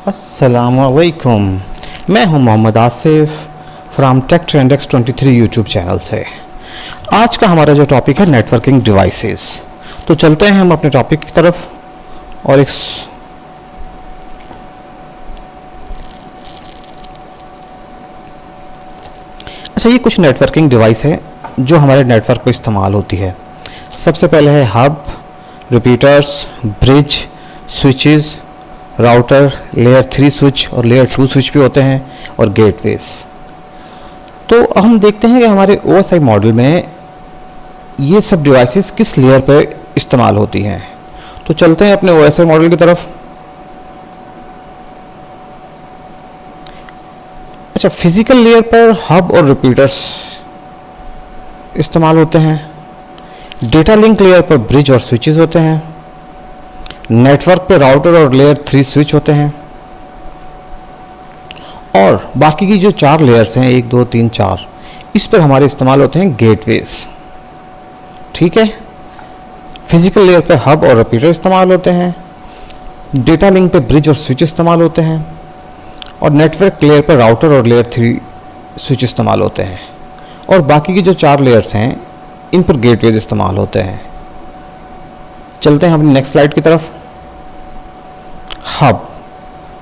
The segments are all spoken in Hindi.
अस्सलामुअलैकुम। मैं हूं Mohammad Asif from tech trend X 23 YouTube channel से। आज का हमारा जो टॉपिक है नेटवर्किंग डिवाइसेस। तो चलते हैं हम अपने टॉपिक की तरफ। और अच्छा, ये कुछ नेटवर्किंग डिवाइस है जो हमारे नेटवर्क पर इस्तेमाल होती है। सबसे पहले है hub, repeaters, bridge, switches, router, layer 3 switch और लेयर 2 स्विच भी होते हैं, और गेटवेज। तो हम देखते हैं कि हमारे OSI मॉडल में ये सब डिवाइसेस किस लेयर पे इस्तेमाल होती हैं। तो चलते हैं अपने OSI मॉडल की तरफ। अच्छा, फिजिकल लेयर पर हब और रिपीटर्स इस्तेमाल होते हैं। डेटा लिंक लेयर पर ब्रिज और स्विचेस होते हैं। नेटवर्क पे राउटर और लेयर 3 स्विच होते हैं। और बाकी की जो 4 लेयर्स हैं, 1 2 3 4, इस पर हमारे इस्तेमाल होते हैं गेटवेज। ठीक है, फिजिकल लेयर पे हब और रिपीटर इस्तेमाल होते हैं। डेटा लिंक पे ब्रिज और स्विच इस्तेमाल होते हैं। और नेटवर्क लेयर पे राउटर और लेयर 3 स्विच इस्तेमाल होते हैं। और बाकी की जो 4 लेयर्स हैं, इन पर गेटवेज इस्तेमाल होते हैं। चलते हैं अपनी नेक्स्ट स्लाइड की तरफ। हब,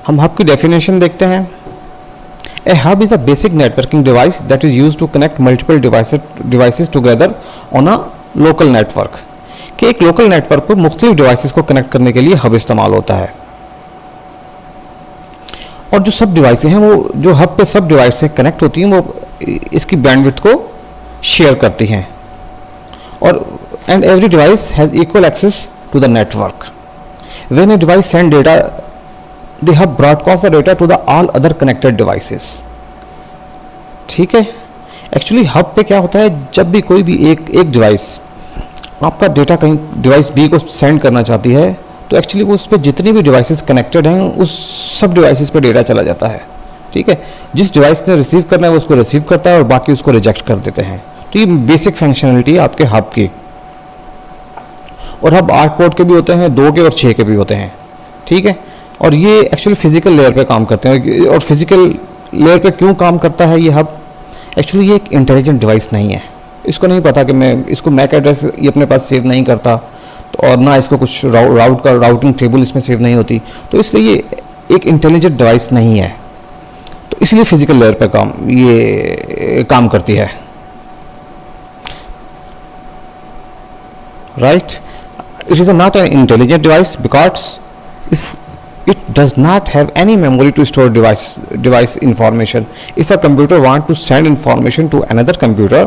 हम हब की डेफिनेशन देखते हैं। A hub is a basic networking device that is used to connect multiple devices together on a local network. कि एक लोकल नेटवर्क पर मुख्तलिफ डिवाइसेस को कनेक्ट करने के लिए हब इस्तेमाल होता है। और जो सब डिवाइसें हैं, वो जो हब पे सब डिवाइस से कनेक्ट होती हैं, वो इसकी बैंडविड्थ को शेयर करती हैं। और and every device has equal access to the network. When a device send data, the hub broadcasts the data to the all other connected devices. ठीक है, एक्चुअली हब पे क्या होता है, जब भी कोई भी एक डिवाइस आपका डेटा कहीं डिवाइस बी को सेंड करना चाहती है, तो एक्चुअली वो उस पर जितनी भी डिवाइसेस कनेक्टेड हैं, उस सब डिवाइसेस पे डेटा चला जाता है। ठीक है, जिस डिवाइस ने रिसीव करना है वो उसको रिसीव करता है और बाकी उसको रिजेक्ट कर देते हैं। तो ये बेसिक फंक्शनलिटी है आपके हब की। और हब 8 पोर्ट के भी होते हैं, 2 के और 6 के भी होते हैं। ठीक है, और ये एक्चुअली फिजिकल लेयर पे काम करते हैं। और फिजिकल लेयर पे क्यों काम करता है ये हब? एक्चुअली ये एक इंटेलिजेंट डिवाइस नहीं है। इसको नहीं पता कि मैं इसको मैक एड्रेस ये अपने पास सेव नहीं करता, तो और ना इसको कुछ राउटिंग टेबल इसमें सेव नहीं होती। तो इसलिए ये एक इंटेलिजेंट डिवाइस नहीं है। तो इसलिए फिजिकल लेयर पे ये काम करती है। Right, it is not an intelligent device because it does not have any memory to store device information. If a computer want to send information to another computer,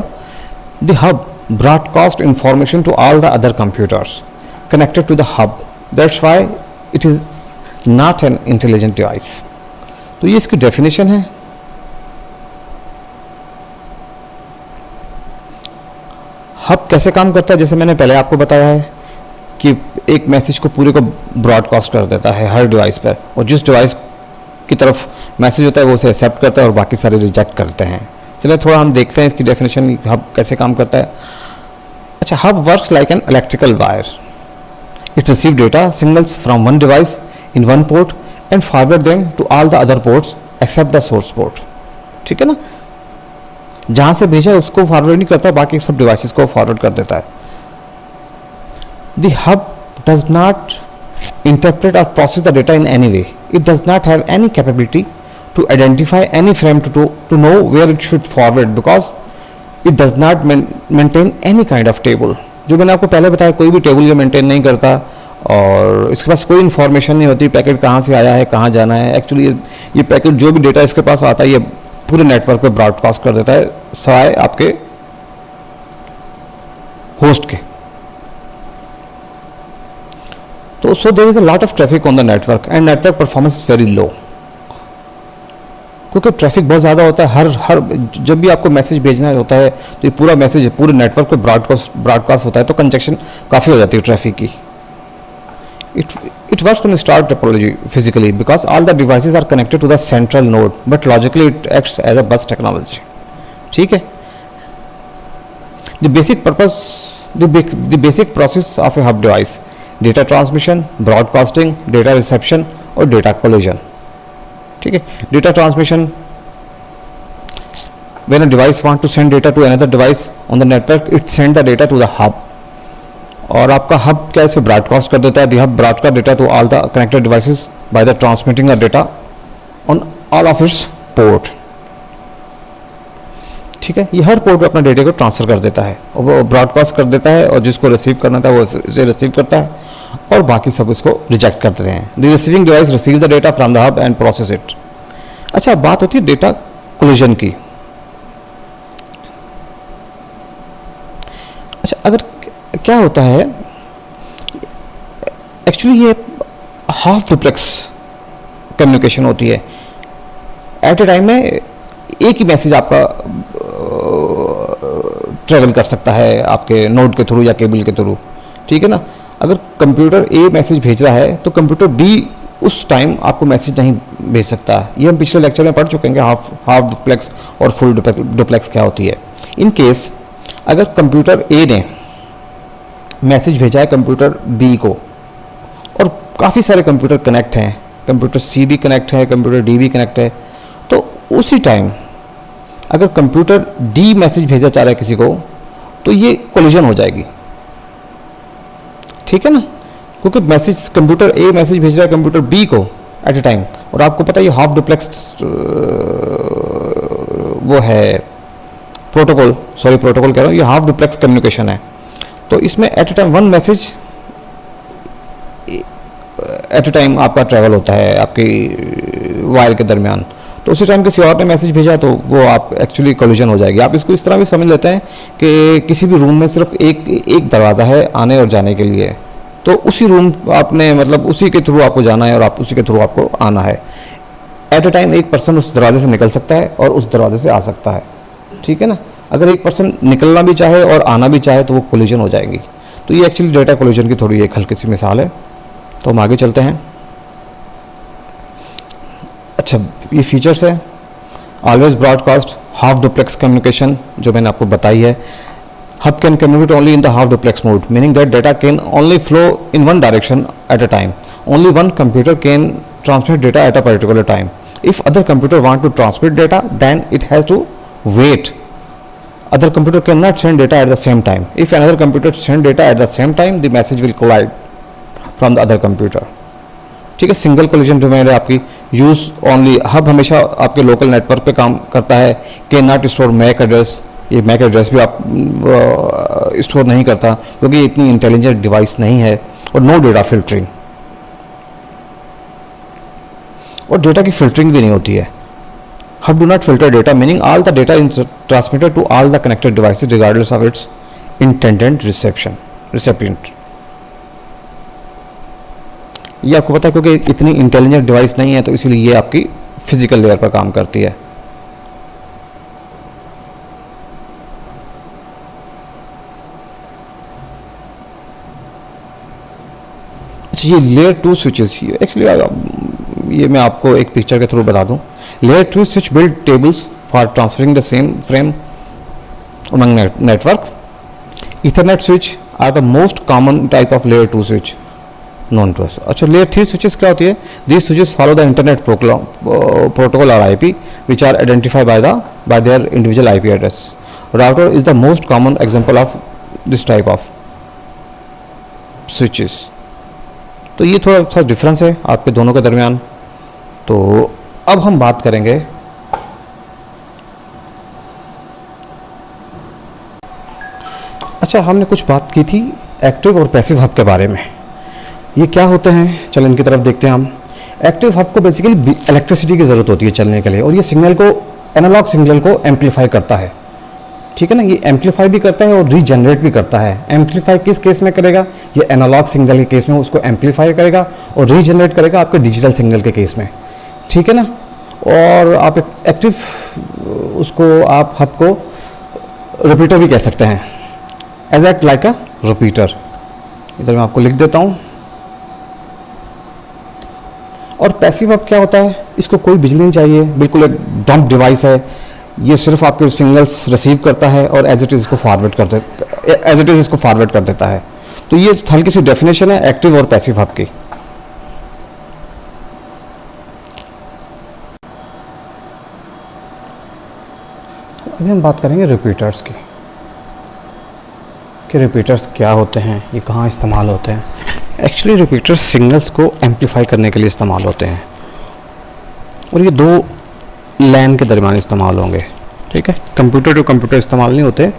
the hub broadcast information to all the other computers connected to the hub. That's why it is not an intelligent device. तो ये इसकी डेफिनेशन है। हब कैसे काम करता है, जैसे मैंने पहले आपको बताया है कि एक मैसेज को पूरे को ब्रॉडकास्ट कर देता है हर डिवाइस पर, और जिस डिवाइस की तरफ मैसेज होता है वो उसे एक्सेप्ट करता है और बाकी सारे रिजेक्ट करते हैं। चलिए थोड़ा हम देखते हैं इसकी डेफिनेशन, हब कैसे काम करता है। अच्छा, hub works like an electrical wire. It receive data signals from one device in one port and forward them to all the other ports except the source port. ठीक है ना, जहाँ से भेजा उसको फॉरवर्ड नहीं करता, बाकी सब डिवाइसेस को फॉरवर्ड कर देता है। The hub does not interpret or process the data in any way. It does not have any capability to identify any frame to know where it should forward because it does not maintain any kind of table. जो मैंने आपको पहले बताया, कोई भी टेबल ये मेंटेन नहीं करता और इसके पास कोई इन्फॉर्मेशन नहीं होती पैकेट कहाँ से आया है, कहाँ जाना है। एक्चुअली ये पैकेट जो भी डेटा इसके पास आता है ये पूरे नेटवर्क पे ब्रॉडकास्ट कर देता है, सवाए आपके होस्ट के। तो so there is a lot of traffic on the network and network performance is very low, क्योंकि ट्रैफिक बहुत ज़्यादा होता है। हर जब भी आपको मैसेज भेजना होता है तो ये पूरा मैसेज पूरे नेटवर्क पे ब्रॉडकास्ट होता है, तो कंजेक्शन काफ़ी हो जाती है ट्रैफिक की। It works on star topology physically because all the devices are connected to the central node, but logically it acts as a bus technology. ठीक है, the basic process of a hub device: data transmission, broadcasting, data reception और data collision. ठीक है। Data transmission, when a device want to send data to another device on the network, it send the data to the hub, और आपका हब क्या इसे ब्रॉडकास्ट कर देता है, the hub broadcast data to all the connected devices by the transmitting the data on all of its port. ठीक है, ये हर पोर्ट पे अपने डेटा को ट्रांसफर कर देता है और वो ब्रॉडकास्ट कर देता है, और जिसको रिसीव करना था वो इसे रिसीव करता है, और बाकी सब इसको रिजेक्ट कर देते हैं। The receiving device receive the data from the hub and process it. अच्छा, बात होती है डेटा कोलिजन की। अच्छा, अगर क्या होता है, एक्चुअली ये हाफ डुप्लेक्स कम्युनिकेशन होती है। एट ए टाइम में एक ही मैसेज आपका ट्रेवल कर सकता है आपके नोड के थ्रू या केबल के थ्रू, ठीक है ना। अगर कंप्यूटर ए मैसेज भेज रहा है तो कंप्यूटर बी उस टाइम आपको मैसेज नहीं भेज सकता। ये हम पिछले लेक्चर में पढ़ चुके हैं, हाफ डुप्लेक्स और फुल डुप्लेक्स क्या होती है। इन केस अगर कंप्यूटर ए ने मैसेज भेजा है कंप्यूटर बी को, और काफ़ी सारे कंप्यूटर कनेक्ट हैं, कंप्यूटर सी भी कनेक्ट है, कंप्यूटर डी भी कनेक्ट है, तो उसी टाइम अगर कंप्यूटर डी मैसेज भेजा चाह रहा है किसी को, तो ये कोलिजन हो जाएगी, ठीक है ना। क्योंकि मैसेज कंप्यूटर ए मैसेज भेज रहा है कंप्यूटर बी को एट ए टाइम, और आपको पता है ये हाफ डुप्लेक्स वो है प्रोटोकॉल, सॉरी प्रोटोकॉल कह रहा हूँ, ये हाफ डुप्लेक्स कम्युनिकेशन है। तो इसमें at a time one message at a time आपका ट्रैवल होता है आपकी वायर के दरमियान। तो उसी टाइम किसी और ने मैसेज भेजा तो वो आप एक्चुअली कोलिजन हो जाएगी। आप इसको इस तरह भी समझ लेते हैं कि किसी भी रूम में सिर्फ एक दरवाज़ा है आने और जाने के लिए, तो उसी रूम आपने मतलब उसी के थ्रू आपको जाना है और आप उसी के थ्रू आपको आना है। एट ए टाइम एक पर्सन उस दरवाजे से निकल सकता है और उस दरवाजे से आ सकता है, ठीक है ना। अगर एक पर्सन निकलना भी चाहे और आना भी चाहे तो वो कोलिजन हो जाएगी। तो ये एक्चुअली डेटा कोलिजन की थोड़ी एक हल्की सी मिसाल है। तो हम आगे चलते हैं। अच्छा, ये फीचर्स है always broadcast half duplex communication जो मैंने आपको बताई है। Hub can communicate only in the half duplex mode, meaning that data can only flow in one direction at a time. Only one computer can transmit data at a particular time. If other computer want to transmit data then it has to wait. Other computer cannot send data at the same time. If another computer send data at the same time, the message will collide from the other computer. ठीक है, सिंगल कोलिजन जो मैंने आपकी यूज ओनली हब हमेशा आपके लोकल नेटवर्क पे काम करता है। Can not store MAC address, ये मैक एड्रेस भी आप स्टोर नहीं करता क्योंकि ये इतनी इंटेलिजेंट डिवाइस नहीं है। और नो डेटा फिल्टरिंग, और डेटा की फिल्टरिंग भी नहीं होती है। Hub do not filter data, meaning all the data is transmitted to all the connected devices regardless of its intended recipient. ये आपको पता है क्योंकि इतनी इंटेलिजेंट डिवाइस नहीं है तो इसीलिए ये आपकी फिजिकल लेयर पर काम करती है। अच्छा, ये लेयर 2 स्विचेस, एक्चुअली ये मैं आपको एक पिक्चर के थ्रू बता दूं। Layer 2 switch build tables for transferring the same frame among network. Ethernet switch are the most common type of layer 2 switch known to us. अच्छा, layer 3 switches क्या होती है? These switches follow the internet protocol or IP which are identified by their individual IP address. Router is the most common example of this type of switches. तो ये थोड़ा सा डिफरेंस है आपके दोनों के दरमियान। तो अब हम बात करेंगे अच्छा, हमने कुछ बात की थी एक्टिव और पैसिव हब के बारे में। ये क्या होते हैं, चलो इनकी तरफ देखते हैं हम। एक्टिव हब को बेसिकली इलेक्ट्रिसिटी की ज़रूरत होती है चलने के लिए, और ये सिग्नल को एनालॉग सिग्नल को एम्पलीफाई करता है, ठीक है ना। ये एम्पलीफाई भी करता है और रीजनरेट भी करता है। एम्पलीफाई किस केस में करेगा? ये एनालॉग सिग्नल के केस में उसको एम्पलीफाई करेगा, और रीजनरेट करेगा आपके डिजिटल सिग्नल के केस में, ठीक है ना। और आप एक्टिव उसको आप हब को रिपीटर भी कह सकते हैं, as act like a repeater. इधर मैं आपको लिख देता हूँ। और पैसिव हब क्या होता है? इसको कोई बिजली नहीं चाहिए, बिल्कुल एक डंप डिवाइस है। ये सिर्फ आपके सिग्नल्स रिसीव करता है और एज इट इज इसको फॉरवर्ड कर देता है। तो ये हल्की सी डेफिनेशन है एक्टिव और पैसिव हब की। तो अभी हम बात करेंगे रिपीटर्स की, कि रिपीटर्स क्या होते हैं, ये कहाँ इस्तेमाल होते हैं। एक्चुअली रिपीटर्स सिग्नल्स को एम्पलीफाई करने के लिए इस्तेमाल होते हैं और ये दो लैन के दरमियान इस्तेमाल होंगे, ठीक है। कंप्यूटर टू कंप्यूटर इस्तेमाल नहीं होते,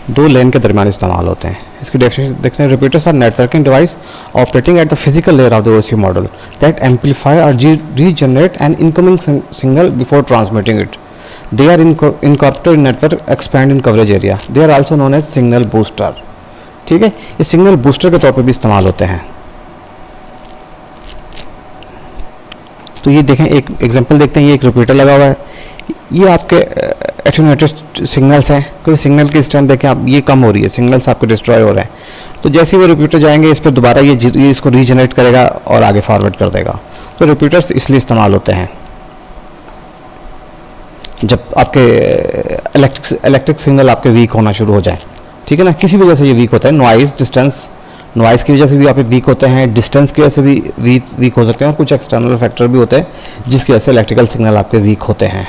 दो लैन के दरमियान इस्तेमाल होते हैं। इसकी डेफिनेशन देखते हैं। Repeaters are networking device operating at the physical layer of the OSI model that amplify और regenerate an incoming signal before transmitting it. They are incorporated in network expand in coverage area. They are also known as signal booster. ठीक है, ये सिग्नल बूस्टर के तौर पे भी इस्तेमाल होते हैं। तो ये देखें, एक एग्जांपल देखते हैं। ये एक रिपीटर लगा हुआ है, ये आपके एटेन्यूएटेड सिग्नल्स हैं। कोई सिग्नल की स्ट्रेंथ देखें आप, ये कम हो रही है, सिग्नल्स आपके डिस्ट्रॉय हो रहे हैं। तो जैसे ही वो रिपीटर जाएंगे, इस पर दोबारा ये इसको रीजनरेट करेगा और आगे फॉरवर्ड कर देगा। तो रिपीटर्स इसलिए इस्तेमाल होते हैं जब आपके इलेक्ट्रिक सिग्नल आपके वीक होना शुरू हो जाए, ठीक है ना। किसी वजह से ये वीक होता है, नॉइज़, डिस्टेंस, नॉइज़ की वजह से भी आप वीक होते हैं, डिस्टेंस की वजह से भी वीक हो सकते हैं, और कुछ एक्सटर्नल फैक्टर भी होते हैं जिसकी वजह से इलेक्ट्रिकल सिग्नल आपके वीक होते हैं।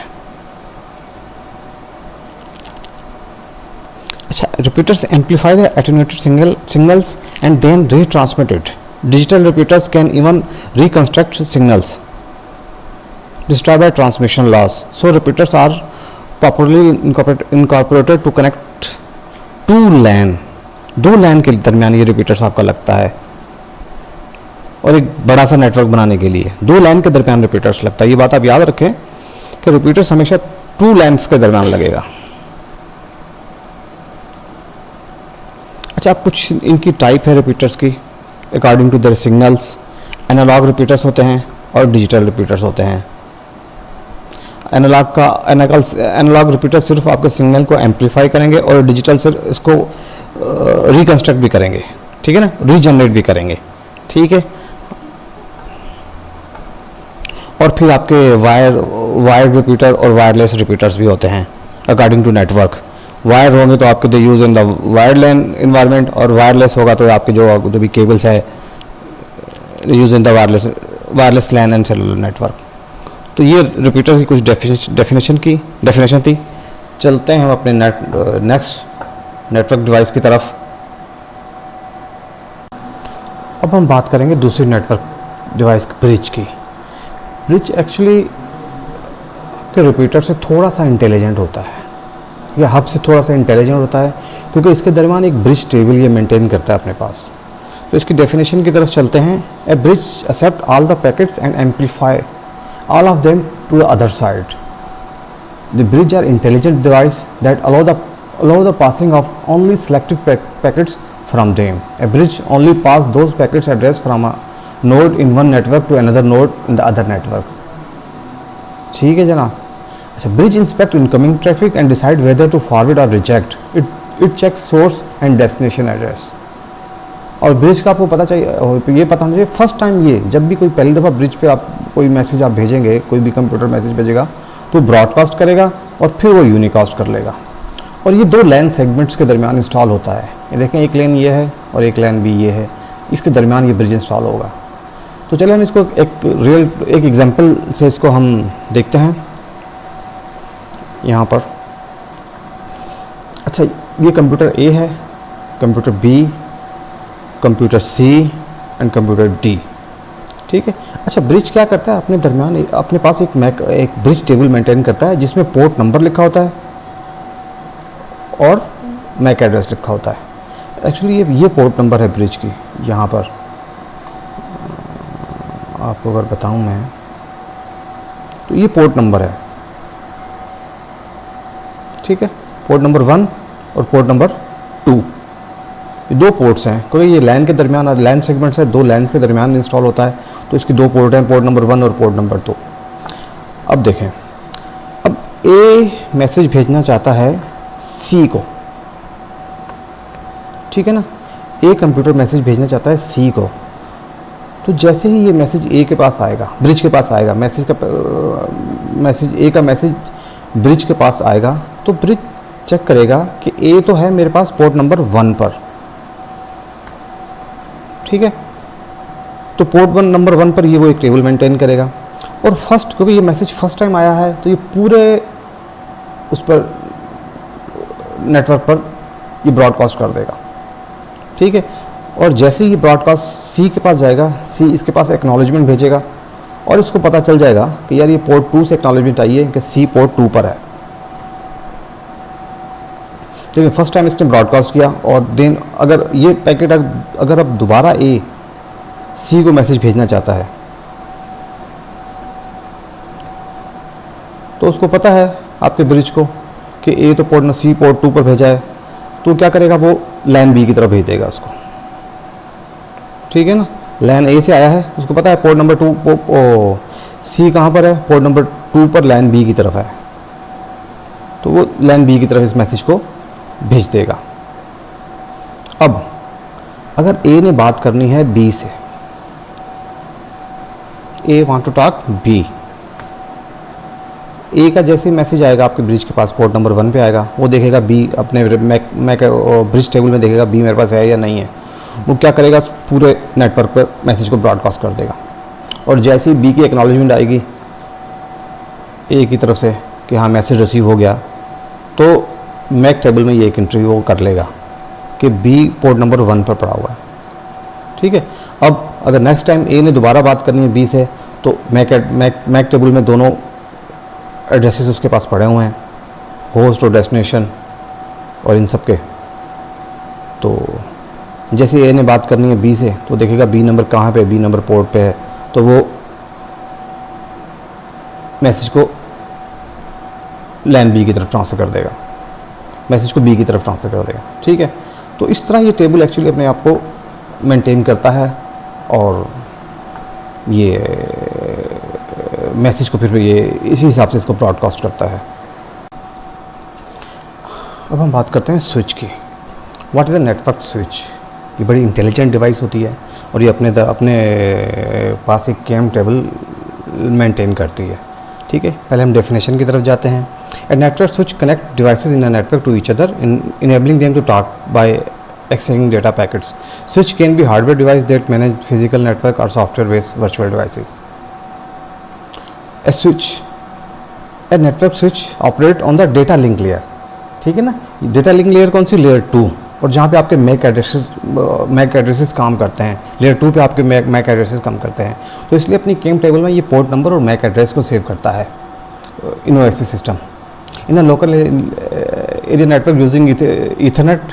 अच्छा, repeaters amplify the attenuated signals and then retransmitted. Digital repeaters can even reconstruct signals destroyed by transmission loss. So repeaters are popularly incorporated to connect two LAN, दो LAN के दरमियान ये रिपीटर्स आपका लगता है, और एक बड़ा सा नेटवर्क बनाने के लिए दो LAN के दरमियान रिपीटर्स लगता है। ये बात आप याद रखें कि रिपीटर्स हमेशा टू LANs के दरमियान लगेगा। अच्छा, अब कुछ इनकी टाइप है रिपीटर्स की according to their signals. Analog repeaters होते हैं और डिजिटल रिपीटर्स होते हैं। एनालॉग रिपीटर सिर्फ आपके सिग्नल को एम्पलीफाई करेंगे और डिजिटल से इसको रिकंस्ट्रक्ट भी करेंगे, ठीक है ना, रीजनरेट भी करेंगे, ठीक है। और फिर आपके वायर्ड रिपीटर और वायरलेस रिपीटर्स भी होते हैं अकॉर्डिंग टू नेटवर्क। वायर होंगे तो आपके use in the wired LAN environment, और वायरलेस होगा तो आपके जो भी केबल्स है use in the wireless LAN and cellular network. तो ये रिपीटर की कुछ डेफिनेशन थी। चलते हैं हम अपने नेक्स्ट नेटवर्क डिवाइस की तरफ। अब हम बात करेंगे दूसरी नेटवर्क डिवाइस ब्रिज की। ब्रिज एक्चुअली आपके रिपीटर से थोड़ा सा इंटेलिजेंट होता है, या हब से थोड़ा सा इंटेलिजेंट होता है, क्योंकि इसके दरमियान एक ब्रिज टेबल ये मेंटेन करता है अपने पास। तो इसकी डेफिनेशन की तरफ चलते हैं। A bridge accept all the packets and amplify all of them to the other side. The bridge are intelligent device that allow the passing of only selective packets from them. A bridge only pass those packets addressed from a node in one network to another node in the other network. ठीक है जनाब। अच्छा, bridge inspect incoming traffic and decide whether to forward or reject. It checks source and destination address. और ब्रिज का आपको पता चाहिए, ये पता होना चाहिए फर्स्ट टाइम, ये जब भी कोई पहली दफ़ा ब्रिज पे आप कोई मैसेज आप भेजेंगे, कोई भी कंप्यूटर मैसेज भेजेगा तो ब्रॉडकास्ट करेगा और फिर वो यूनिकास्ट कर लेगा। और ये दो लैन सेगमेंट्स के दरमियान इंस्टॉल होता है। ये देखें, एक लेन ये है और एक लेन भी ये है, इसके दरमियान ये ब्रिज इंस्टॉल होगा। तो चलिए हम इसको एक एग्जाम्पल से इसको हम देखते हैं यहाँ पर। अच्छा, ये कंप्यूटर ए है, computer B, computer C and computer D, ठीक है। अच्छा, ब्रिज क्या करता है, अपने दरमियान अपने पास एक ब्रिज टेबल मेंटेन करता है जिसमें पोर्ट नंबर लिखा होता है और मैक एड्रेस लिखा होता है। एक्चुअली ये पोर्ट नंबर है ब्रिज की। यहाँ पर आपको अगर बताऊँ मैं, तो ये पोर्ट नंबर है, ठीक है। पोर्ट नंबर 1 और पोर्ट नंबर 2, ये दो पोर्ट्स हैं, क्योंकि ये लैन के दरमियान लैन सेगमेंट्स है, दो लैन के दरमियान इंस्टॉल होता है, तो इसकी दो पोर्ट हैं, पोर्ट नंबर 1 और पोर्ट नंबर 2। अब देखें, अब ए मैसेज भेजना चाहता है सी को, ठीक है ना। ए कंप्यूटर मैसेज भेजना चाहता है सी को। तो जैसे ही ये मैसेज ए के पास आएगा, ब्रिज के पास आएगा, मैसेज ए का मैसेज ब्रिज के पास आएगा, तो ब्रिज चेक करेगा कि ए तो है मेरे पास पोर्ट नंबर 1 पर, ठीक है। तो पोर्ट नंबर 1 पर ये वो एक टेबल मेंटेन करेगा। और फर्स्ट, क्योंकि ये मैसेज फर्स्ट टाइम आया है, तो ये पूरे उस पर नेटवर्क पर ये ब्रॉडकास्ट कर देगा, ठीक है। और जैसे ही ये ब्रॉडकास्ट सी के पास जाएगा, सी इसके पास एक्नॉलेजमेंट भेजेगा और इसको पता चल जाएगा कि यार ये पोर्ट 2 से एक्नॉलेजमेंट आई है कि सी पोर्ट 2 पर है। देखिए फर्स्ट टाइम इसने ब्रॉडकास्ट किया और देन अगर ये पैकेट अगर अब दोबारा ए सी को मैसेज भेजना चाहता है तो उसको पता है आपके ब्रिज को कि ए तो पोर्ट सी पोर्ट 2 पर भेजा है, तो क्या करेगा, वो लाइन बी की तरफ भेज देगा उसको, ठीक है ना। लाइन ए से आया है, उसको पता है पोर्ट नंबर 2 सी कहाँ पर है, पोर्ट नंबर 2 पर लाइन बी की तरफ है, तो वो लाइन बी की तरफ इस मैसेज को भेज देगा। अब अगर ए ने बात करनी है बी से, ए वांट टू टॉक बी, ए का जैसे मैसेज आएगा आपके ब्रिज के पास, पोर्ट नंबर 1 पे आएगा, वो देखेगा बी अपने ब्रिज टेबल में देखेगा बी मेरे पास है या नहीं है, वो क्या करेगा, पूरे नेटवर्क पे मैसेज को ब्रॉडकास्ट कर देगा। और जैसे ही बी की एक्नॉलेजमेंट आएगी ए की तरफ से कि हाँ मैसेज रिसीव हो गया, तो मैक टेबल में ये एक एंट्री वो कर लेगा कि बी पोर्ट नंबर 1 पर पड़ा हुआ है, ठीक है। अब अगर नेक्स्ट टाइम ए ने दोबारा बात करनी है बी से, तो मैक टेबल में दोनों एड्रेसेस उसके पास पड़े हुए हैं, होस्ट और डेस्टिनेशन और इन सब के। तो जैसे ए ने बात करनी है बी से, तो देखेगा बी नंबर कहाँ पे, बी नंबर पोर्ट पे है, तो वो मैसेज को लाइन बी की तरफ ट्रांसफ़र कर देगा, मैसेज को बी की तरफ ट्रांसफ़र कर देगा, ठीक है। तो इस तरह ये टेबल एक्चुअली अपने आप को मेंटेन करता है और ये मैसेज को फिर ये इसी हिसाब से इसको ब्रॉडकास्ट करता है। अब हम बात करते हैं स्विच की। What is a network switch? ये बड़ी इंटेलिजेंट डिवाइस होती है और ये अपने पास एक केम टेबल मेंटेन करती है, ठीक है। पहले हम डेफिनेशन की तरफ जाते हैं। A network switch connect devices in a network to each other, enabling them to talk by exchanging data packets. Switch can be hardware device that manage physical network or software-based virtual devices. A network switch operate on the data link layer. ठीक है ना, डेटा लिंक लेयर कौन सी, लेयर 2, और जहाँ पे आपके मैक एड्रेसेस काम करते हैं, लेयर 2 पे आपके मैक एड्रेसेस काम करते हैं। तो इसलिए अपनी केम टेबल में ये पोर्ट नंबर और मैक एड्रेस को सेव करता है in OSC system. In a local area network using Ethernet,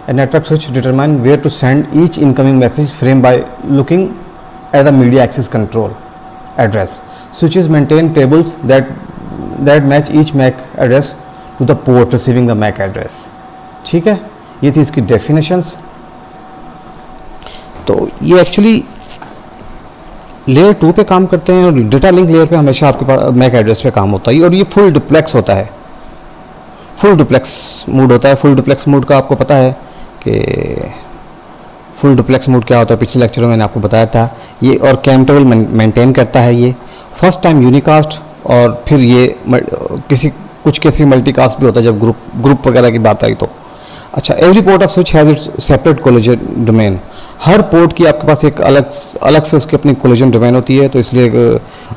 a network switch determine where to send each incoming message frame by looking at the media access control address. Switches maintain tables that match each MAC address to the port receiving the MAC address. ठीक है, ये थी इसकी डेफिनेशंस। तो ये एक्चुअली लेयर 2 पे काम करते हैं और डेटा लिंक लेयर पे हमेशा आपके पास मैक एड्रेस पे काम होता है और ये फुल डुप्लेक्स होता है, फुल डुप्लेक्स मोड होता है। फुल डुप्लेक्स मोड का आपको पता है कि फुल डुप्लेक्स मोड क्या होता है, पिछले लेक्चर में मैंने आपको बताया था। ये और केम टेबल मेंटेन करता है ये फर्स्ट टाइम यूनिकास्ट, और फिर ये कुछ कैसे मल्टीकास्ट भी होता है जब ग्रुप वगैरह की बात आई तो। अच्छा, every port off switch has its separate collision domain. Her port की आपके पास एक अलग से उसकी अपनी कोलिजन डोमेन होती है, तो इसलिए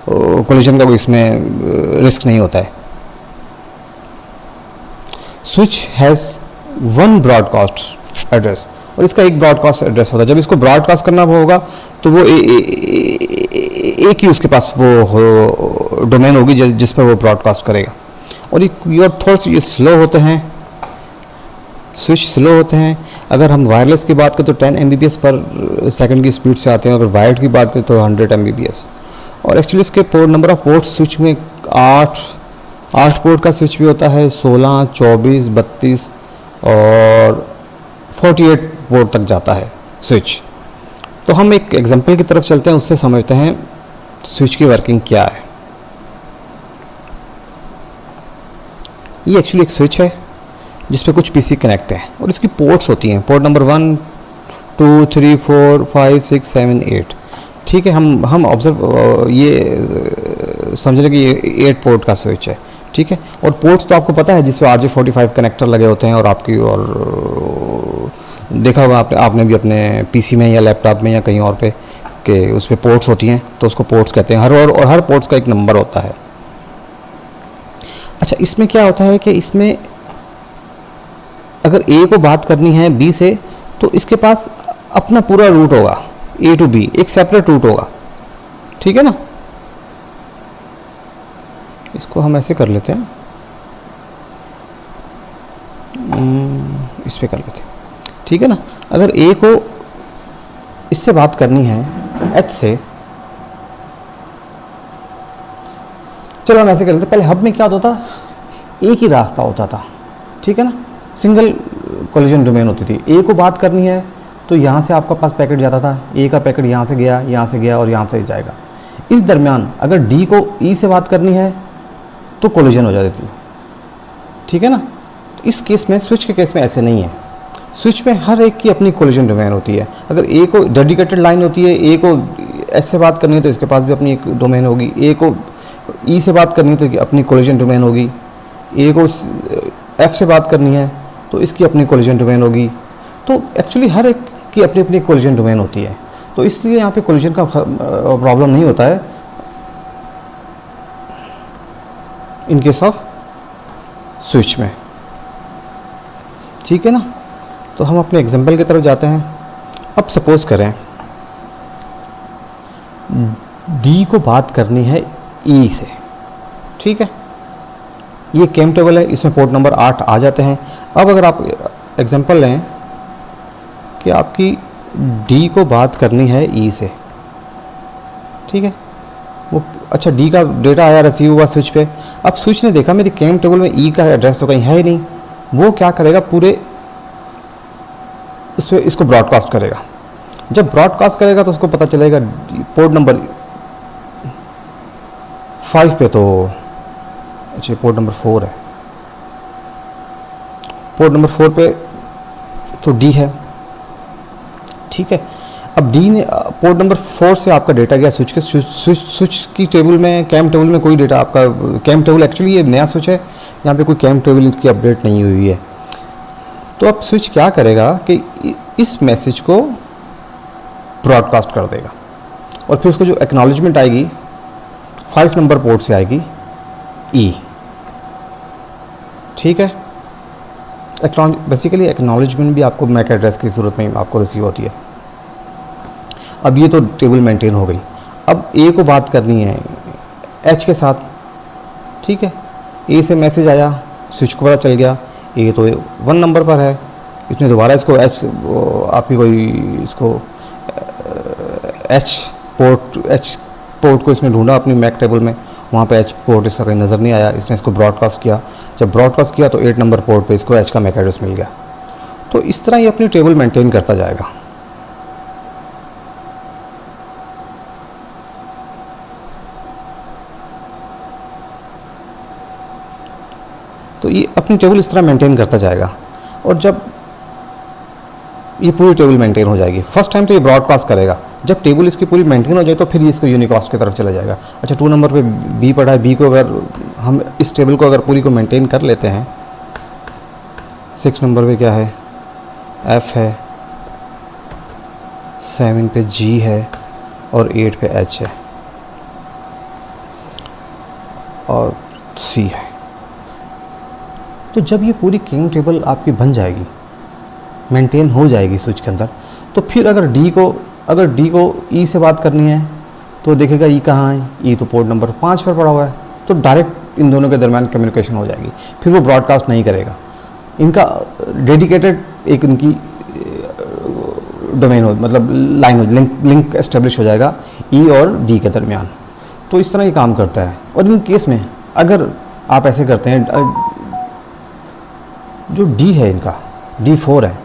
कोलिजन का कोई इसमें रिस्क नहीं होता है। Switch has one broadcast address, और इसका एक ब्रॉडकास्ट एड्रेस होता है। जब इसको ब्रॉडकास्ट करना होगा तो वो एक ही उसके पास वो डोमेन होगी जिस पर वो ब्रॉडकास्ट करेगा। और ये थोड़े से ये स्लो होते हैं, स्विच स्लो होते हैं। अगर हम वायरलेस की बात करें तो 10 Mbps पर सेकंड की स्पीड से आते हैं, अगर वायर्ड की बात करें तो 100 Mbps। और एक्चुअली इसके नंबर ऑफ पोर्ट स्विच में 8 पोर्ट का स्विच भी होता है, 16, 24, 32 और 48 पोर्ट तक जाता है स्विच। तो हम एक एग्जांपल की तरफ चलते हैं, उससे समझते हैं स्विच की वर्किंग क्या है। ये एक्चुअली एक स्विच है जिस पे कुछ पीसी कनेक्ट है और इसकी पोर्ट्स होती हैं, पोर्ट नंबर 1, 2, 3, 4, 5, 6, 7, 8। ठीक है, हम ऑब्जर्व ये समझ रहे कि ये 8 पोर्ट का स्विच है। ठीक है, और पोर्ट्स तो आपको पता है जिसमें RJ45 कनेक्टर लगे होते हैं, और आपकी और देखा होगा आपने भी अपने पीसी में या लैपटॉप में या कहीं और पे कि उस पर पोर्ट्स होती हैं, तो उसको पोर्ट्स कहते हैं। और हर पोर्ट्स का एक नंबर होता है। अच्छा, इसमें क्या होता है कि इसमें अगर ए को बात करनी है बी से तो इसके पास अपना पूरा रूट होगा, ए टू बी एक सेपरेट रूट होगा, ठीक है ना। इसको हम ऐसे कर लेते हैं, इस पे कर लेते हैं, ठीक है ना। अगर ए को इससे बात करनी है एच से, चलो हम ऐसे कर लेते हैं। पहले हब में क्या होता था, एक ही रास्ता होता था, ठीक है ना, सिंगल कोलिजन डोमेन होती थी। ए को बात करनी है तो यहाँ से आपका पास पैकेट जाता था, ए का पैकेट यहाँ से गया और यहाँ से जाएगा। इस दरमियान अगर डी को ई से बात करनी है तो कोलिजन हो जाती थी, ठीक है ना। तो इस केस में, स्विच के केस में ऐसे नहीं है। स्विच में हर एक की अपनी कोलिजन डोमेन होती है। अगर ए को डेडिकेटेड लाइन होती है, ए को एस से बात करनी है तो इसके पास भी अपनी एक डोमेन होगी, ए को ई से बात करनी है तो अपनी कोलिजन डोमेन होगी, ए को एफ से बात करनी है तो इसकी अपनी कोलिजन डोमेन होगी। तो एक्चुअली हर एक की अपनी अपनी कोलिजन डोमेन होती है, तो इसलिए यहाँ पे कोलिजन का प्रॉब्लम नहीं होता है इन केस ऑफ स्विच में, ठीक है ना। तो हम अपने एग्जांपल की तरफ जाते हैं। अब सपोज करें डी को बात करनी है ई से, ठीक है। ये केम टेबल है, इसमें पोर्ट नंबर 8 आ जाते हैं। अब अगर आप एग्जांपल लें कि आपकी डी को बात करनी है ई से, ठीक है, वो अच्छा डी का डेटा आया, रिसीव हुआ स्विच पे। अब स्विच ने देखा मेरी केम टेबल में ई का एड्रेस तो कहीं है ही नहीं, वो क्या करेगा, पूरे उसमें इसको ब्रॉडकास्ट करेगा। जब ब्रॉडकास्ट करेगा तो उसको पता चलेगा पोर्ट नंबर 5 पे, तो अच्छा पोर्ट नंबर 4 है, पोर्ट नंबर 4 पे तो डी है, ठीक है। अब डी ने पोर्ट नंबर 4 से आपका डेटा गया स्विच के, स्विच की टेबल में, कैम टेबल में कोई डेटा आपका, कैम टेबल एक्चुअली ये नया स्विच है, यहाँ पे कोई कैम टेबल की अपडेट नहीं हुई है। तो अब स्विच क्या करेगा कि इस मैसेज को ब्रॉडकास्ट कर देगा और फिर उसको जो एक्नॉलेजमेंट आएगी 5 नंबर पोर्ट से आएगी ई, ठीक है। बेसिकली एक्नॉलेजमेंट भी आपको मैक एड्रेस की सूरत में आपको रिसीव होती है। अब ये तो टेबल मेंटेन हो गई। अब ए को बात करनी है एच के साथ, ठीक है। ए से मैसेज आया, स्विच को पता चल गया ए तो 1 नंबर पर है, इसने दोबारा इसको एच, आपकी कोई इसको एच पोर्ट को इसने ढूंढा अपनी मैक टेबल में, वहाँ पे एच पोर्ट इसका कहीं नज़र नहीं आया, इसने इसको ब्रॉडकास्ट किया। जब ब्रॉडकास्ट किया तो 8 नंबर पोर्ट पे इसको एच का मैक एड्रेस मिल गया। तो इस तरह ये अपनी टेबल मेंटेन करता जाएगा। तो ये अपनी टेबल इस तरह मेंटेन करता जाएगा और जब ये पूरी टेबल मेंटेन हो जाएगी, फर्स्ट टाइम तो ये ब्रॉडकास्ट करेगा, जब टेबल इसकी पूरी मेंटेन हो जाए तो फिर ये इसको यूनिकास्ट की तरफ चला जाएगा। अच्छा 2 नंबर पे बी पड़ा है, बी को अगर हम इस टेबल को अगर पूरी को मेंटेन कर लेते हैं, 6 नंबर पे क्या है, एफ है, 7 पे जी है और 8 पे एच है और सी है। तो जब ये पूरी किंग टेबल आपकी बन जाएगी, मेंटेन हो जाएगी स्विच के अंदर, तो फिर अगर डी को ई से बात करनी है तो देखेगा ई कहाँ है, ई तो पोर्ट नंबर 5 पर पड़ा हुआ है, तो डायरेक्ट इन दोनों के दरमियान कम्युनिकेशन हो जाएगी। फिर वो ब्रॉडकास्ट नहीं करेगा, इनका डेडिकेटेड एक इनकी डोमेन हो, मतलब लाइन हो, लिंक एस्टेब्लिश हो जाएगा ई और डी के दरमियान। तो इस तरह ये काम करता है। और इन केस में अगर आप ऐसे करते हैं, जो डी है इनका D4 है,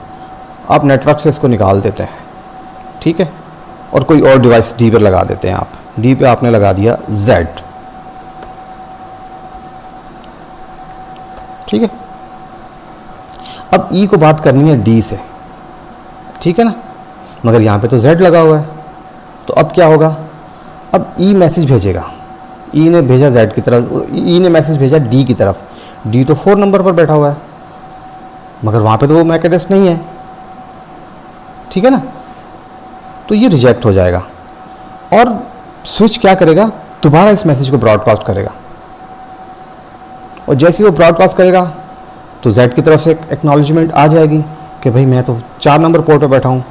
आप नेटवर्क से इसको निकाल देते हैं, ठीक है, और कोई और डिवाइस डी पर लगा देते हैं। आप डी पे आपने लगा दिया Z, ठीक है। अब ई को बात करनी है डी से, ठीक है ना, मगर यहाँ पे तो Z लगा हुआ है, तो अब क्या होगा, अब ई मैसेज भेजेगा, ई ने भेजा Z की तरफ, ई ने मैसेज भेजा डी की तरफ, डी तो 4 नंबर पर बैठा हुआ है मगर वहाँ पे तो वो मैक एड्रेस नहीं है, ठीक है ना। तो ये रिजेक्ट हो जाएगा और स्विच क्या करेगा, दोबारा इस मैसेज को ब्रॉडकास्ट करेगा और जैसे ही वो ब्रॉडकास्ट करेगा तो Z की तरफ से एक एक्नॉलेजमेंट आ जाएगी कि भाई मैं तो 4 नंबर पोर्ट पे बैठा हूँ।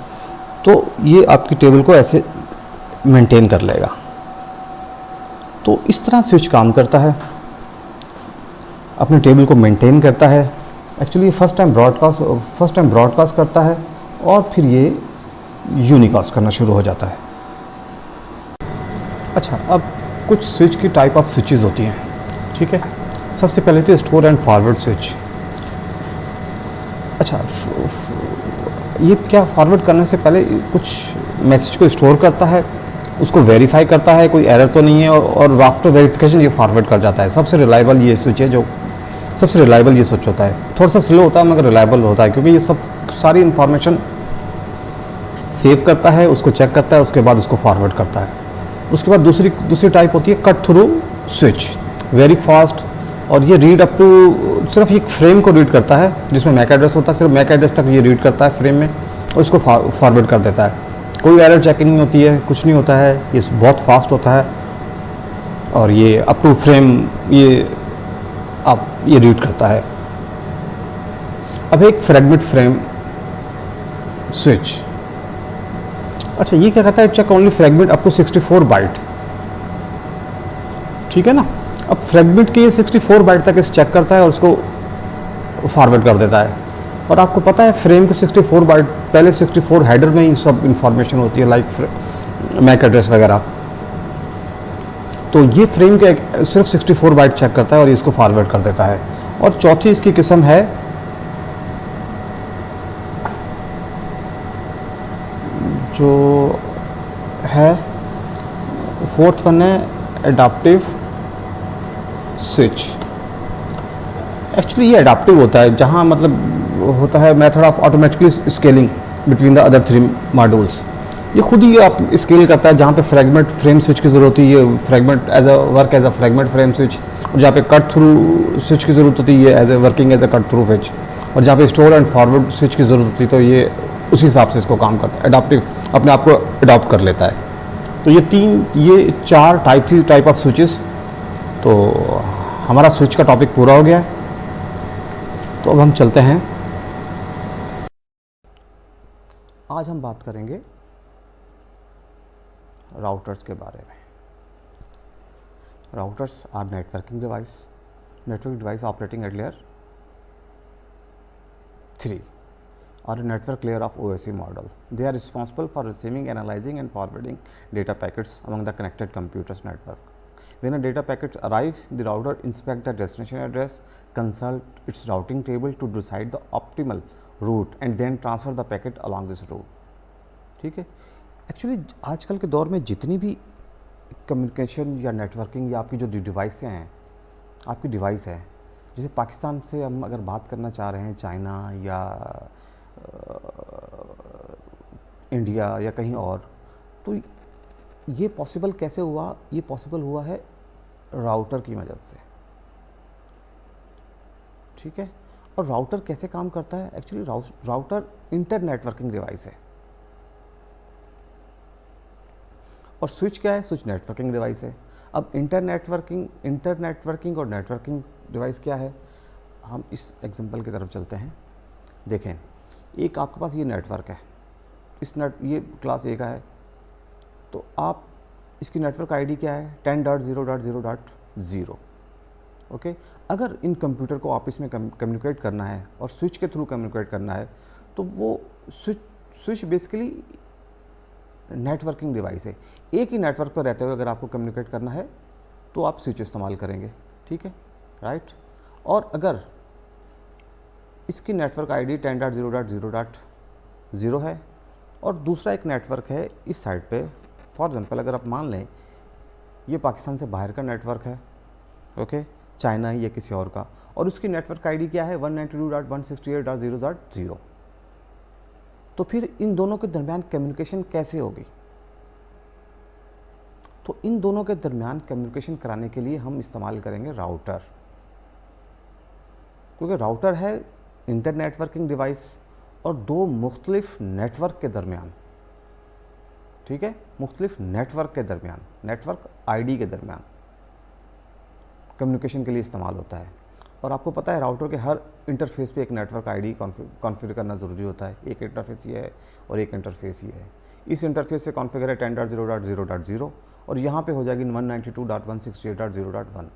तो ये आपकी टेबल को ऐसे मेंटेन कर लेगा। तो इस तरह स्विच काम करता है, अपने टेबल को मेंटेन करता है। एक्चुअली फर्स्ट टाइम ब्रॉडकास्ट करता है और फिर ये यूनिकास्ट करना शुरू हो जाता है। अच्छा, अब कुछ स्विच की टाइप ऑफ स्विचेस होती हैं, ठीक है। सबसे पहले तो स्टोर एंड फॉरवर्ड स्विच। अच्छा, ये क्या फॉरवर्ड करने से पहले कुछ मैसेज को स्टोर करता है, उसको वेरीफाई करता है कोई एरर तो नहीं है, और आफ्टर वेरिफिकेशन ये फॉरवर्ड कर जाता है। सबसे रिलायबल ये स्विच है, जो सबसे रिलायबल ये स्विच होता है। थोड़ा सा स्लो होता है मगर रिलायबल होता है, क्योंकि ये सब सारी इंफॉर्मेशन सेव करता है, उसको चेक करता है, उसके बाद उसको फॉरवर्ड करता है। उसके बाद दूसरी टाइप होती है cut through switch, very fast. और ये रीड अप टू, सिर्फ एक फ्रेम को रीड करता है जिसमें मैक एड्रेस होता है, सिर्फ मैक एड्रेस तक ये रीड करता है फ्रेम में, और इसको फॉरवर्ड कर देता है। कोई एरर चेकिंग नहीं होती है, कुछ नहीं होता है, ये बहुत फास्ट होता है। और ये अप टू फ्रेम ये रीड करता है। अब एक फ्रेगमेंट फ्रेम स्विच। अच्छा, ये क्या कहता है, check only fragment up to 64 byte, ठीक है ना। अब फ्रेगमेंट के ये 64 बाइट तक इस चेक करता है और उसको फॉरवर्ड कर देता है। और आपको पता है फ्रेम के 64 बाइट, पहले 64 हेडर में ही सब इंफॉर्मेशन होती है, लाइक मैक एड्रेस वगैरह। तो ये फ्रेम के सिर्फ 64 बाइट चेक करता है और इसको फॉरवर्ड कर देता है। और चौथी इसकी किस्म है जो है, फोर्थ वन है एडाप्टिव स्विच। एक्चुअली ये एडाप्टिव होता है, जहाँ मतलब होता है method of automatically scaling between the other 3 modules. ये खुद ही आप स्केल करता है, जहाँ पे फ्रेगमेंट फ्रेम स्विच की ज़रूरत होती है, ये fragment as a fragment frame switch. और जहाँ पे कट थ्रू स्विच की ज़रूरत होती है, as a cut through switch. और जहाँ पे स्टोर एंड फॉरवर्ड स्विच की ज़रूरत होती है, तो ये उसी हिसाब से इसको काम करता है, एडाप्टिव, अपने आप को अडॉप्ट कर लेता है। तो ये 4 टाइप ऑफ स्विचेस। तो हमारा स्विच का टॉपिक पूरा हो गया है। तो अब हम चलते हैं, आज हम बात करेंगे राउटर्स के बारे में। Routers are networking device operating at layer 3 or a network layer of OSI model. They are responsible for receiving, analyzing and forwarding data packets among the connected computers network. When a data packet arrives, the router inspects the destination address, consult its routing table to decide the optimal route and then transfer the packet along this route. ठीक है। एक्चुअली आजकल के दौर में जितनी भी कम्युनिकेशन या नेटवर्किंग या आपकी जो डिवाइसें हैं, आपकी डिवाइस है, जैसे पाकिस्तान से हम अगर बात करना चाह रहे हैं, चाइना या इंडिया या कहीं और, तो ये पॉसिबल कैसे हुआ? ये पॉसिबल हुआ है राउटर की मदद से, ठीक है। और राउटर कैसे काम करता है? Actually router inter networking device है, और स्विच क्या है? स्विच नेटवर्किंग डिवाइस है। अब इंटर नेटवर्किंग और नेटवर्किंग डिवाइस क्या है? हम इस एग्जांपल की तरफ चलते हैं। देखें, एक आपके पास ये नेटवर्क है, ये क्लास A का है, तो आप इसकी नेटवर्क आईडी क्या है? 10.0.0.0। ओके। अगर इन कंप्यूटर को आपस में कम्युनिकेट करना है और स्विच के थ्रू कम्युनिकेट करना है, तो वो स्विच बेसिकली नेटवर्किंग डिवाइस है। एक ही नेटवर्क पर रहते हुए अगर आपको कम्युनिकेट करना है तो आप स्विच इस्तेमाल करेंगे, ठीक है, राइट। और अगर इसकी नेटवर्क आईडी 10.0.0.0 है और दूसरा एक नेटवर्क है इस साइड पे, फॉर एग्जांपल अगर आप मान लें ये पाकिस्तान से बाहर का नेटवर्क है, ओके, चाइना या किसी और का, और उसकी नेटवर्क आईडी क्या है? 192.168.0.0। तो फिर इन दोनों के दरमियान कम्युनिकेशन कैसे होगी? तो इन दोनों के दरमियान कम्युनिकेशन कराने के लिए हम इस्तेमाल करेंगे राउटर, क्योंकि राउटर है इंटर नेटवर्किंग डिवाइस और दो मुख्तलिफ नेटवर्क के दरमियान, ठीक है, मुख्तलिफ नेटवर्क के दरमियान, नेटवर्क आईडी के दरमियान कम्युनिकेशन के लिए इस्तेमाल होता है। और आपको पता है राउटर के हर इंटरफेस पे एक नेटवर्क आईडी कॉन्फ़िगर करना ज़रूरी होता है। एक इंटरफेस ये है और एक इंटरफेस ये है। इस इंटरफेस से कॉन्फ़िगर है 10.0.0.0 और यहाँ पे हो जाएगी 192.168.0.1,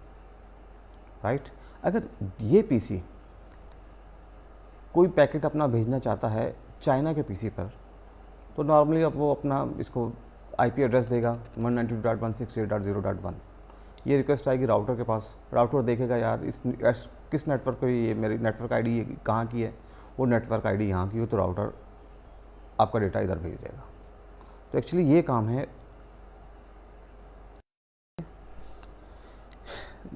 राइट। अगर ये पीसी कोई पैकेट अपना भेजना चाहता है चाइना के पीसी पर, तो नॉर्मली अब वो अपना इसको आईपी एड्रेस देगा 192.168.0.1। ये रिक्वेस्ट आएगी राउटर के पास, राउटर देखेगा यार किस नेटवर्क पे ये मेरी नेटवर्क आईडी ये कहाँ की है, वो नेटवर्क आईडी यहाँ की हो, तो राउटर आपका डेटा इधर भेज देगा। तो एक्चुअली ये काम है।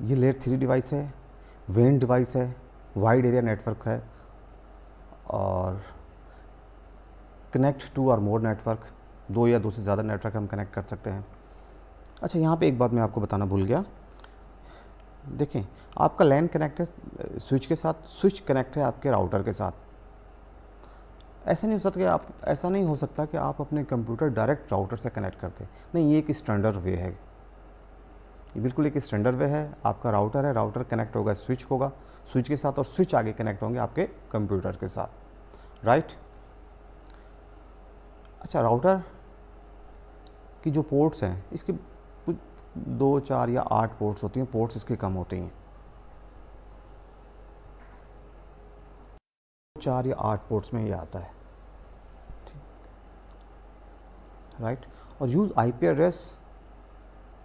ये लेयर 3 डिवाइस है, वेन डिवाइस है, वाइड एरिया नेटवर्क है और कनेक्ट टू और मोर नेटवर्क, 2 या 2 से ज़्यादा नेटवर्क हम कनेक्ट कर सकते हैं। अच्छा, यहाँ पे एक बात मैं आपको बताना भूल गया। देखें, आपका लैन कनेक्ट है स्विच के साथ, स्विच कनेक्ट है आपके राउटर के साथ। ऐसा नहीं हो सकता कि आप अपने कंप्यूटर डायरेक्ट राउटर से कनेक्ट करते, नहीं, ये एक स्टैंडर्ड वे है, ये बिल्कुल एक स्टैंडर्ड वे है। आपका राउटर है, राउटर कनेक्ट होगा स्विच के साथ और स्विच आगे कनेक्ट होंगे आपके कंप्यूटर के साथ, राइट। अच्छा, राउटर की जो पोर्ट्स हैं, इसके 2, 4 या 8 पोर्ट्स होती हैं, पोर्ट्स इसके कम होती हैं, 4 या 8 पोर्ट्स में ये आता है, राइट। और use IP address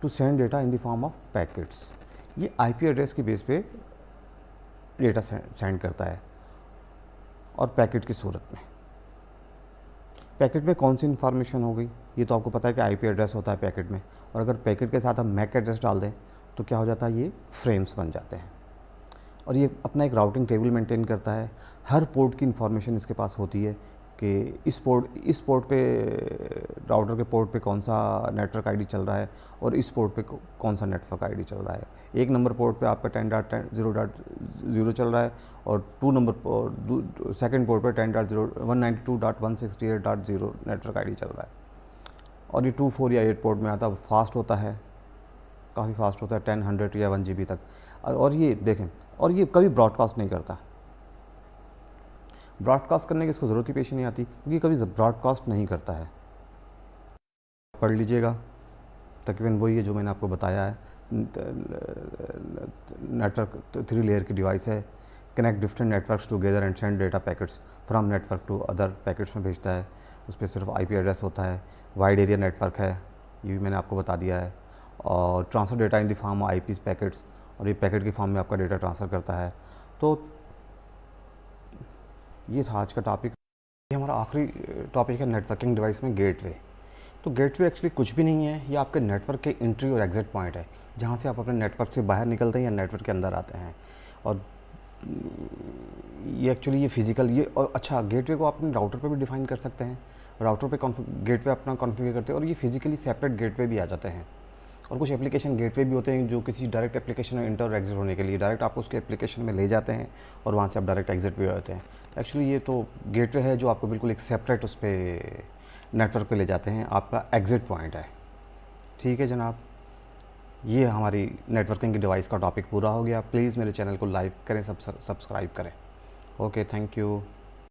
to send data in the form of packets. ये आईपी एड्रेस की बेस पे डेटा सेंड करता है और पैकेट की सूरत में। पैकेट में कौन सी इन्फॉर्मेशन हो गई, ये तो आपको पता है कि आईपी एड्रेस होता है पैकेट में, और अगर पैकेट के साथ हम मैक एड्रेस डाल दें तो क्या हो जाता है, ये फ्रेम्स बन जाते हैं। और ये अपना एक राउटिंग टेबल मेंटेन करता है। हर पोर्ट की इन्फॉर्मेशन इसके पास होती है कि इस पोर्ट पे राउटर के पोर्ट पे कौन सा नेटवर्क आईडी चल रहा है और इस पोर्ट पे कौन सा नेटवर्क आईडी चल रहा है। 1 नंबर पोर्ट पे आपका 10.0.0 चल रहा है और 2 नंबर सेकंड पोर्ट पे 192.168.0 नेटवर्क आईडी चल रहा है। और ये 2, 4 या 8 पोर्ट में आता, फास्ट होता है, काफ़ी फास्ट होता है, 10, 100 या 1 GB तक। और ये देखें, और ये कभी ब्रॉडकास्ट नहीं करता। ब्रॉडकास्ट करने की इसको ज़रूरत ही पेश नहीं आती, क्योंकि कभी ब्रॉडकास्ट नहीं करता है। पढ़ लीजिएगा, तकरीबन वही है जो मैंने आपको बताया है। नेटवर्क 3 लेयर की डिवाइस है, connect different networks together and send data packets from network to other packets में भेजता है। उस पर सिर्फ आईपी एड्रेस होता है। वाइड एरिया नेटवर्क है, ये भी मैंने आपको बता दिया है। और transfer data in the form of IP packets, और ये पैकेट की फॉर्म में आपका डेटा ट्रांसफ़र करता है। तो ये था आज का टॉपिक। ये हमारा आखिरी टॉपिक है नेटवर्किंग डिवाइस में गेटवे। तो गेटवे एक्चुअली कुछ भी नहीं है, ये आपके नेटवर्क के एंट्री और एग्जिट पॉइंट है, जहाँ से आप अपने नेटवर्क से बाहर निकलते हैं या नेटवर्क के अंदर आते हैं। और ये एक्चुअली ये फिज़िकल ये, और अच्छा, गेटवे को आप अपने राउटर पे भी डिफाइन कर सकते हैं। राउटर पे गेटवे अपना कॉन्फ़िगर करते हैं और ये फिज़िकली सेपरेट गेटवे भी आ जाते हैं। और कुछ एप्लीकेशन गेटवे भी होते हैं जो किसी डायरेक्ट एप्लीकेशन में इंटर और एग्जिट होने के लिए डायरेक्ट आपको उसके एप्लीकेशन में ले जाते हैं और वहाँ से आप डायरेक्ट एग्जिट भी होते हैं। एक्चुअली ये तो गेटवे है जो आपको बिल्कुल एक सेपरेट उस पर नेटवर्क पे ले जाते हैं, आपका एग्जिट पॉइंट है। ठीक है जनाब, ये हमारी नेटवर्किंग की डिवाइस का टॉपिक पूरा हो गया। प्लीज़ मेरे चैनल को लाइक करें, सब्सक्राइब करें। Okay, thank you.